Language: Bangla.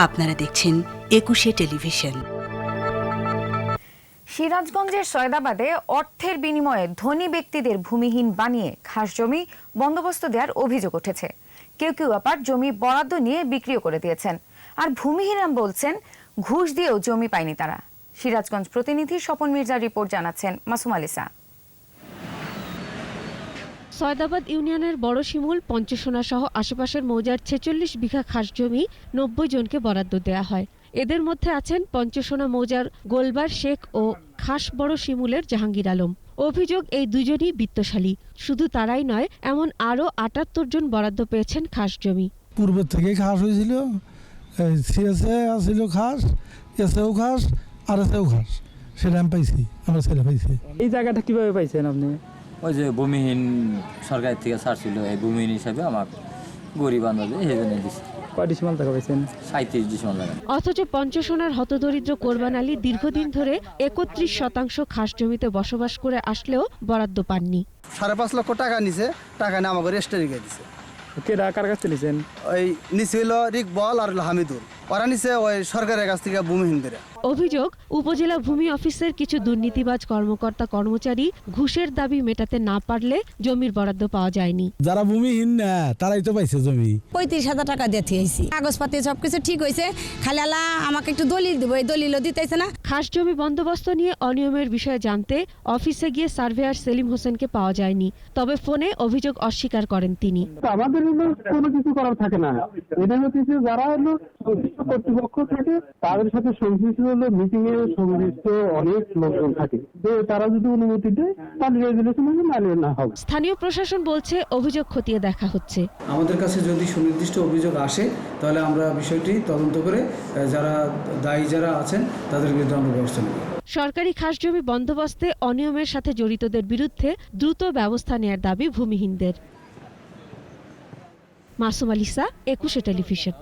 আপনারা দেখছেন ২১শে টেলিভিশন। সিরাজগঞ্জের সয়দাবাদে অর্থের বিনিময়ে ধনী ব্যক্তিদের ভূমিহীন বানিয়ে খাস জমি বন্দোবস্ত দেওয়ার অভিযোগ উঠেছে। কেউ কেউ আবার জমি বরাদ্দ নিয়ে বিক্রিও করে দিয়েছেন। আর ভূমিহীনরা বলছেন ঘুষ দিয়েও জমি পায়নি তারা। সিরাজগঞ্জ প্রতিনিধি স্বপন মির্জার রিপোর্ট জানাচ্ছেন মাসুম আলিসা। সয়দাবাদ ইউনিয়নের বড় শিমুল, পঞ্চসোনা সহ আশেপাশের মৌজার ৪৬ বিঘা খাস জমি ৯০ জনকে বরাদ্দ দেয়া হয়। এদের মধ্যে আছেন পঞ্চসোনা মৌজার গোলবার শেখ ও খাস বড় শিমুলের জাহাঙ্গীর আলম। অভিযোগ, এই দুজনই বিত্তশালী। শুধু তারাই নয়, এমন আরও ৭৮ জন বরাদ্দ পেয়েছেন খাস জমি। পূর্ব থেকে খাস হয়েছিল, সিএসএ আসছিল খাস, এসেও খাস আর এসেও খাস, সেটা আমি পাইছি, আমরা ছেলে পাইছি। এই জায়গাটা কিভাবে পাইছেন আপনি? ওই যে ভূমিহীন সরকার থেকে ছাড়ছিল, এই ভূমিহীন হিসাবে আমার গরিব আন্দাজে এই জন্য দিচ্ছে। কয় ডিসিমাল টাকা পাইছেন? ৩৭ ডিসিমাল টাকা। অথচ পঞ্চসোনার হতদরিদ্র কোরবান আলী দীর্ঘদিন ধরে ৩১% খাস জমিতে বসবাস করে আসলেও বরাদ্দ পাননি। ৫.৫ লক্ষ টাকা নিছে, টাকা নিয়ে আমাকে রেস্টে রেখে দিছে। কেডা কার কাছ থেকে নিছেন? ওই নিচে হইল রিকবল আর হামিদুল, ওরা নিচে ওই সরকারের কাছ থেকে ভূমিহীনদের। অভিযোগ, উপজেলা ভূমি অফিসের কিছু দুর্নীতিবাজ কর্মকর্তা কর্মচারী ঘুষের দাবি মেটাতে না পারলে জমির বরাদ্দ পাওয়া যায়নি। যারা ভূমিহীন না তারাই তো পাইছে জমি। ৩৫,০০০ টাকা দিয়ে আইছি, কাগজপাতি সবকিছু ঠিক হয়েছে, খালি আলা আমাকে একটু দলিল দিব, এই দলিলও দিতেছে না। খাস জমি বন্দোবস্ত নিয়ে অনিয়মের বিষয়ে জানতে অফিসে গিয়ে সার্ভেয়ার সেলিম হোসেনকে পাওয়া যায়নি। তবে ফোনে অভিযোগ অস্বীকার করেন তিনি। আমাদের কোনো কিছু করার থাকে না, এটা হচ্ছে যারা হলো সংশ্লিষ্ট কর্তৃপক্ষ থাকে তাদের সাথে সংশ্লিষ্ট হলো মিটিং এ সংশ্লিষ্ট অনেক লোকজন থাকে, তারা যদি অনুমতি দেয় তাহলে রেজুলেশন হবে, নাহলে না হবে। স্থানীয় প্রশাসন বলছে অভিযোগ খতিয়ে দেখা হচ্ছে। আমাদের কাছে যদি সুনির্দিষ্ট অভিযোগ আসে তাহলে আমরা বিষয়টি তদন্ত করে যারা দায়ী যারা আছেন তাদের বিরুদ্ধে আমরা ব্যবস্থা নেব। সরকারি খাস জমি বন্দোবস্তে অনিয়মের সাথে জড়িতদের বিরুদ্ধে দ্রুত ব্যবস্থা নেয়ার দাবি ভূমিহীনদের। মাসুম আলিসা, ২১শে টেলিভিশন।